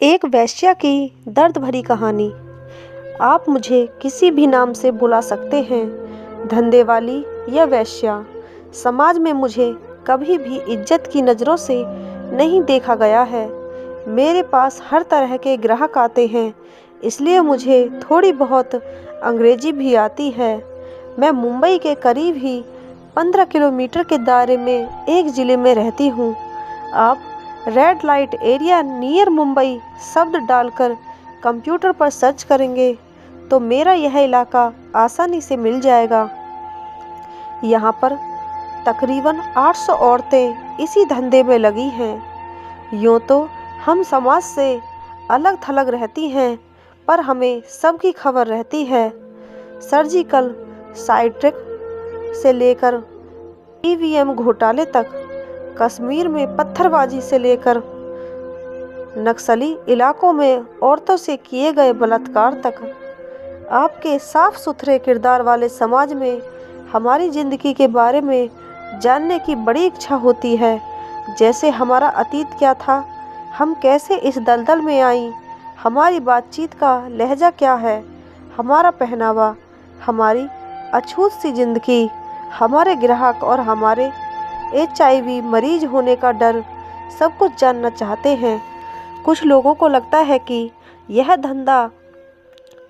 एक वेश्या की दर्द भरी कहानी। आप मुझे किसी भी नाम से बुला सकते हैं, धंधे वाली या वेश्या। समाज में मुझे कभी भी इज्जत की नज़रों से नहीं देखा गया है। मेरे पास हर तरह के ग्राहक आते हैं, इसलिए मुझे थोड़ी बहुत अंग्रेजी भी आती है। मैं मुंबई के करीब ही 15 किलोमीटर के दायरे में एक ज़िले में रहती हूँ। आप red light area near Mumbai शब्द डालकर कंप्यूटर पर सर्च करेंगे तो मेरा यह इलाका आसानी से मिल जाएगा। यहाँ पर तकरीबन 800 औरतें इसी धंधे में लगी हैं। यूँ तो हम समाज से अलग थलग रहती हैं, पर हमें सबकी खबर रहती है। सर्जिकल स्ट्राइक से लेकर ईवीएम घोटाले तक, कश्मीर में पत्थरबाजी से लेकर नक्सली इलाकों में औरतों से किए गए बलात्कार तक, आपके साफ सुथरे किरदार वाले समाज में हमारी ज़िंदगी के बारे में जानने की बड़ी इच्छा होती है। जैसे हमारा अतीत क्या था, हम कैसे इस दलदल में आईं, हमारी बातचीत का लहजा क्या है, हमारा पहनावा, हमारी अछूत सी ज़िंदगी, हमारे ग्राहक और हमारे HIV मरीज होने का डर, सब कुछ जानना चाहते हैं। कुछ लोगों को लगता है कि यह धंधा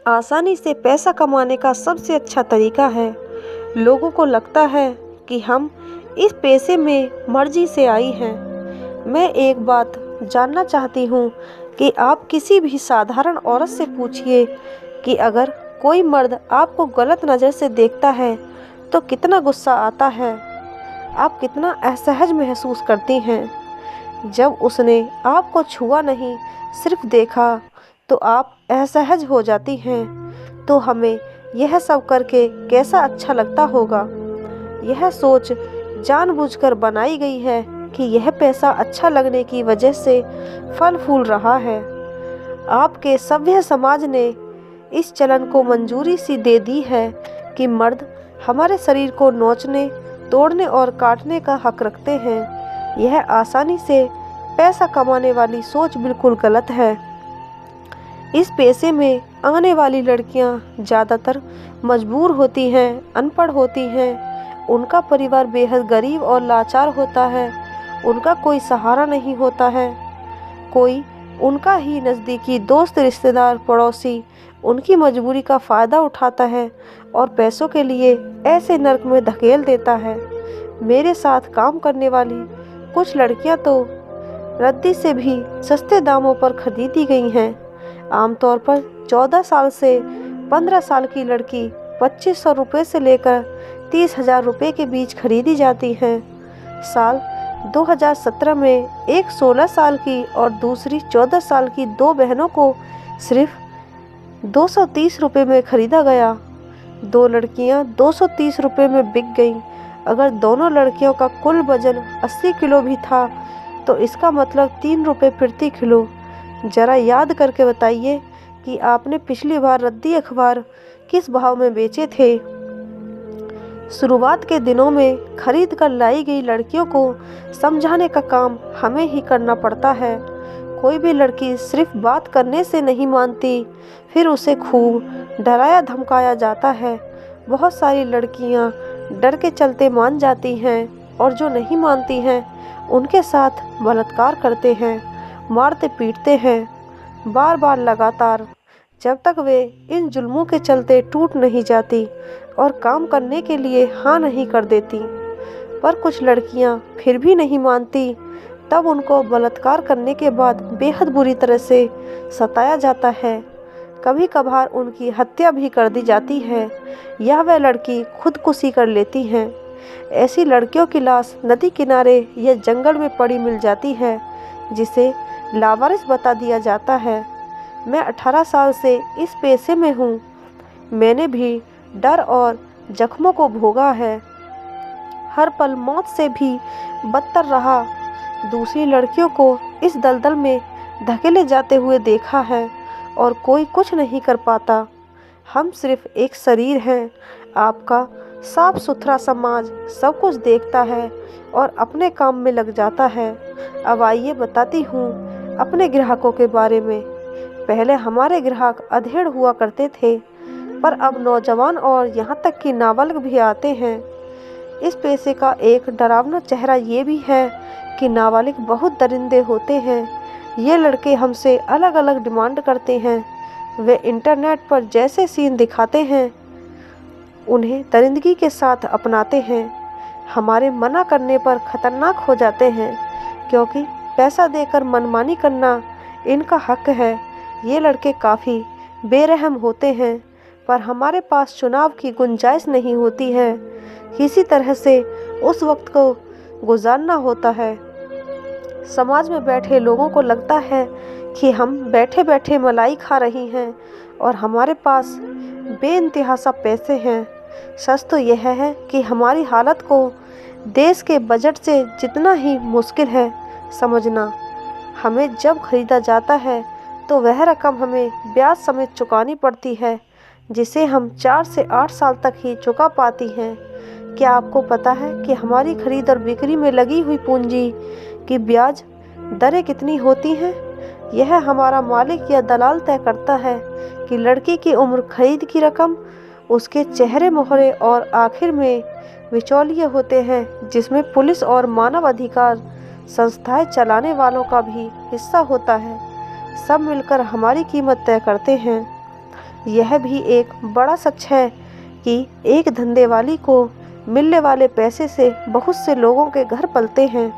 आसानी से पैसा कमाने का सबसे अच्छा तरीका है। लोगों को लगता है कि हम इस पेशे में मर्जी से आई हैं। मैं एक बात जानना चाहती हूँ कि आप किसी भी साधारण औरत से पूछिए कि अगर कोई मर्द आपको गलत नज़र से देखता है तो कितना गुस्सा आता है, आप कितना असहज महसूस करती हैं। जब उसने आपको छुआ नहीं, सिर्फ देखा, तो आप असहज हो जाती हैं। तो हमें यह सब करके कैसा अच्छा लगता होगा। यह सोच जानबूझकर बनाई गई है कि यह पैसा अच्छा लगने की वजह से फल फूल रहा है। आपके सभ्य समाज ने इस चलन को मंजूरी सी दे दी है कि मर्द हमारे शरीर को नोचने, तोड़ने और काटने का हक रखते हैं। यह आसानी से पैसा कमाने वाली सोच बिल्कुल गलत है। इस पेशे में आने वाली लड़कियां ज़्यादातर मजबूर होती हैं, अनपढ़ होती हैं, उनका परिवार बेहद गरीब और लाचार होता है, उनका कोई सहारा नहीं होता है। कोई उनका ही नज़दीकी दोस्त, रिश्तेदार, पड़ोसी उनकी मजबूरी का फ़ायदा उठाता है और पैसों के लिए ऐसे नर्क में धकेल देता है। मेरे साथ काम करने वाली कुछ लड़कियां तो रद्दी से भी सस्ते दामों पर खरीदी गई हैं। आमतौर पर 14 साल से 15 साल की लड़की 2500 रुपये से लेकर 30,000 रुपये के बीच खरीदी जाती हैं। साल 2017 में एक 16 साल की और दूसरी 14 साल की दो बहनों को सिर्फ 230 रुपये में खरीदा गया। दो लड़कियां 230 रुपये में बिक गईं। अगर दोनों लड़कियों का कुल वजन 80 किलो भी था तो इसका मतलब 3 रुपये प्रति किलो। ज़रा याद करके बताइए कि आपने पिछली बार रद्दी अखबार किस भाव में बेचे थे। शुरुआत के दिनों में खरीद कर लाई गई लड़कियों को समझाने का काम हमें ही करना पड़ता है। कोई भी लड़की सिर्फ बात करने से नहीं मानती, फिर उसे खूब डराया धमकाया जाता है। बहुत सारी लड़कियां डर के चलते मान जाती हैं और जो नहीं मानती हैं उनके साथ बलात्कार करते हैं, मारते पीटते हैं, बार बार लगातार, जब तक वे इन जुल्मों के चलते टूट नहीं जाती और काम करने के लिए हाँ नहीं कर देती। पर कुछ लड़कियां फिर भी नहीं मानती, तब उनको बलात्कार करने के बाद बेहद बुरी तरह से सताया जाता है। कभी कभार उनकी हत्या भी कर दी जाती है या वह लड़की खुदकुशी कर लेती हैं। ऐसी लड़कियों की लाश नदी किनारे या जंगल में पड़ी मिल जाती है, जिसे लावारिस बता दिया जाता है। मैं 18 साल से इस पेशे में हूँ। मैंने भी डर और जख्मों को भोगा है, हर पल मौत से भी बदतर रहा। दूसरी लड़कियों को इस दलदल में धकेले जाते हुए देखा है और कोई कुछ नहीं कर पाता। हम सिर्फ एक शरीर हैं। आपका साफ सुथरा समाज सब कुछ देखता है और अपने काम में लग जाता है। अब आइए बताती हूँ अपने ग्राहकों के बारे में। पहले हमारे ग्राहक अधेड़ हुआ करते थे, पर अब नौजवान और यहाँ तक कि नाबालिग भी आते हैं। इस पेशे का एक डरावना चेहरा ये भी है कि नाबालिग बहुत दरिंदे होते हैं। ये लड़के हमसे अलग अलग डिमांड करते हैं। वे इंटरनेट पर जैसे सीन दिखाते हैं उन्हें दरिंदगी के साथ अपनाते हैं। हमारे मना करने पर खतरनाक हो जाते हैं, क्योंकि पैसा देकर मनमानी करना इनका हक है। ये लड़के काफ़ी बेरहम होते हैं, पर हमारे पास चुनाव की गुंजाइश नहीं होती है। किसी तरह से उस वक्त को गुजारना होता है। समाज में बैठे लोगों को लगता है कि हम बैठे बैठे मलाई खा रही हैं और हमारे पास बेइंतहा सा पैसे हैं। सच तो यह है कि हमारी हालत को देश के बजट से जितना ही मुश्किल है समझना। हमें जब खरीदा जाता है तो वह रकम हमें ब्याज समेत चुकानी पड़ती है, जिसे हम 4 से 8 साल तक ही चुका पाती हैं। क्या आपको पता है कि हमारी खरीद और बिक्री में लगी हुई पूंजी की ब्याज दरें कितनी होती हैं? यह हमारा मालिक या दलाल तय करता है कि लड़की की उम्र, खरीद की रकम, उसके चेहरे मोहरे और आखिर में बिचौलिए होते हैं, जिसमें पुलिस और मानव अधिकार संस्थाएं चलाने वालों का भी हिस्सा होता है। सब मिलकर हमारी कीमत तय करते हैं। यह भी एक बड़ा सच है कि एक धंधे वाली को मिलने वाले पैसे से बहुत से लोगों के घर पलते हैं,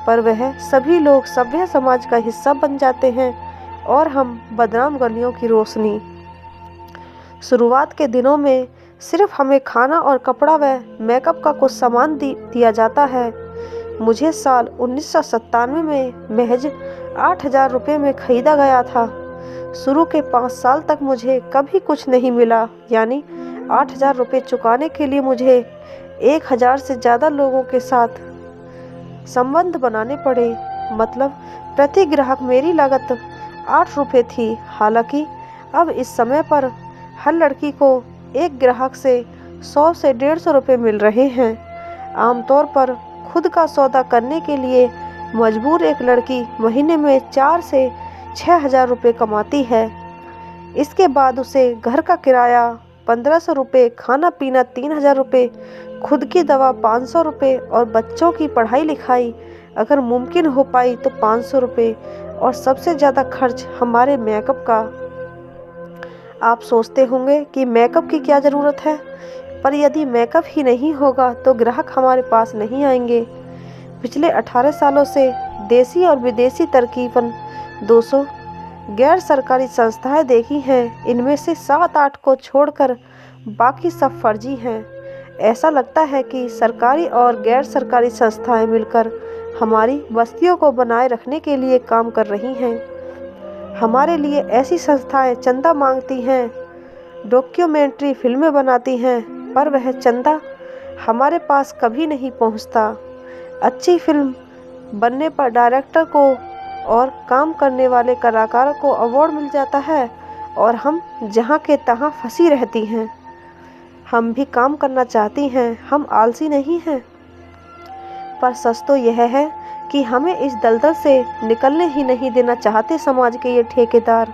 पर वह सभी लोग सभ्य समाज का हिस्सा बन जाते हैं और हम बदनाम गलियों की रोशनी। शुरुआत के दिनों में सिर्फ हमें खाना और कपड़ा व मेकअप का कुछ सामान दिया जाता है। मुझे साल 1997 में महज 8,000 रुपये में खरीदा गया था। शुरू के 5 साल तक मुझे कभी कुछ नहीं मिला, यानी 8,000 रुपये चुकाने के लिए मुझे 1,000 से ज़्यादा लोगों के साथ संबंध बनाने पड़े। मतलब प्रति ग्राहक मेरी लागत 8 रुपये थी। हालांकि अब इस समय पर हर लड़की को एक ग्राहक से 100 से 150 रुपये मिल रहे हैं। आमतौर पर खुद का सौदा करने के लिए मजबूर एक लड़की महीने में 4 से 6,000 रुपये कमाती है। इसके बाद उसे घर का किराया 1,500 रुपये, खाना पीना 3,000 रुपये, खुद की दवा 500 रुपये और बच्चों की पढ़ाई लिखाई अगर मुमकिन हो पाई तो 500 रुपये, और सबसे ज़्यादा खर्च हमारे मेकअप का। आप सोचते होंगे कि मेकअप की क्या ज़रूरत है, पर यदि मेकअप ही नहीं होगा तो ग्राहक हमारे पास नहीं आएंगे। पिछले 18 सालों से देसी और विदेशी तकरीबन 200 गैर सरकारी संस्थाएं देखी हैं। इनमें से 7-8 को छोड़कर बाकी सब फर्जी हैं। ऐसा लगता है कि सरकारी और गैर सरकारी संस्थाएं मिलकर हमारी बस्तियों को बनाए रखने के लिए काम कर रही हैं। हमारे लिए ऐसी संस्थाएं चंदा मांगती हैं, डॉक्यूमेंट्री फिल्में बनाती हैं, पर वह चंदा हमारे पास कभी नहीं पहुंचता। अच्छी फिल्म बनने पर डायरेक्टर को और काम करने वाले कलाकारों को अवार्ड मिल जाता है और हम जहां के तहां फंसी रहती हैं। हम भी काम करना चाहती हैं, हम आलसी नहीं हैं। पर सच तो यह है कि हमें इस दलदल से निकलने ही नहीं देना चाहते समाज के ये ठेकेदार।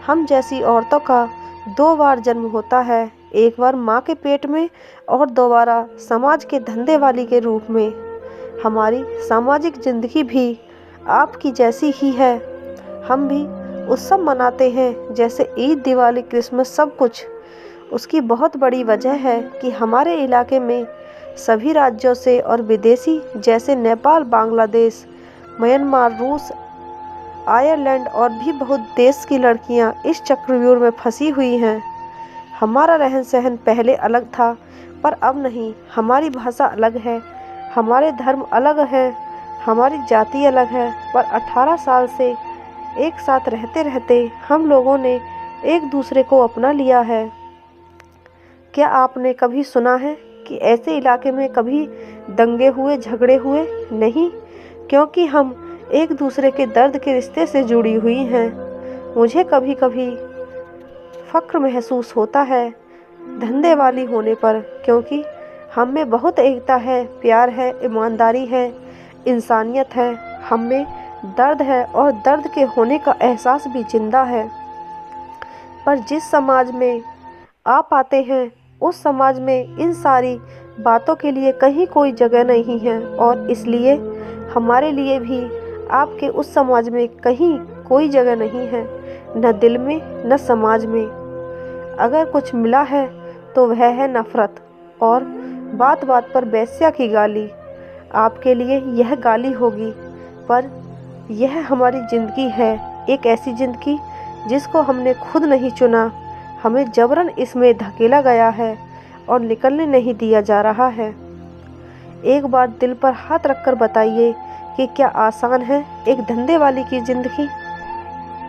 हम जैसी औरतों का 2 बार जन्म होता है, एक बार माँ के पेट में और दोबारा समाज के धंधे वाली के रूप में। हमारी सामाजिक जिंदगी भी आपकी जैसी ही है। हम भी उत्सव मनाते हैं जैसे ईद, दिवाली, क्रिसमस, सब कुछ। उसकी बहुत बड़ी वजह है कि हमारे इलाके में सभी राज्यों से और विदेशी जैसे नेपाल, बांग्लादेश, म्यांमार, रूस, आयरलैंड और भी बहुत देश की लड़कियां इस चक्रव्यूह में फंसी हुई हैं। हमारा रहन सहन पहले अलग था, पर अब नहीं। हमारी भाषा अलग है, हमारे धर्म अलग हैं, हमारी जाति अलग है, पर 18 साल से एक साथ रहते रहते हम लोगों ने एक दूसरे को अपना लिया है। क्या आपने कभी सुना है कि ऐसे इलाके में कभी दंगे हुए, झगड़े हुए? नहीं, क्योंकि हम एक दूसरे के दर्द के रिश्ते से जुड़ी हुई हैं। मुझे कभी कभी फ़ख्र महसूस होता है धंधे वाली होने पर, क्योंकि हम में बहुत एकता है, प्यार है, ईमानदारी है, इंसानियत है। हम में दर्द है और दर्द के होने का एहसास भी जिंदा है। पर जिस समाज में आप आते हैं उस समाज में इन सारी बातों के लिए कहीं कोई जगह नहीं है और इसलिए हमारे लिए भी आपके उस समाज में कहीं कोई जगह नहीं है, न दिल में न समाज में। अगर कुछ मिला है तो वह है नफ़रत और बात बात पर वेश्या की गाली। आपके लिए यह गाली होगी, पर यह हमारी ज़िंदगी है, एक ऐसी ज़िंदगी जिसको हमने खुद नहीं चुना, हमें जबरन इसमें धकेला गया है और निकलने नहीं दिया जा रहा है। एक बार दिल पर हाथ रखकर बताइए कि क्या आसान है एक धंधे वाली की ज़िंदगी।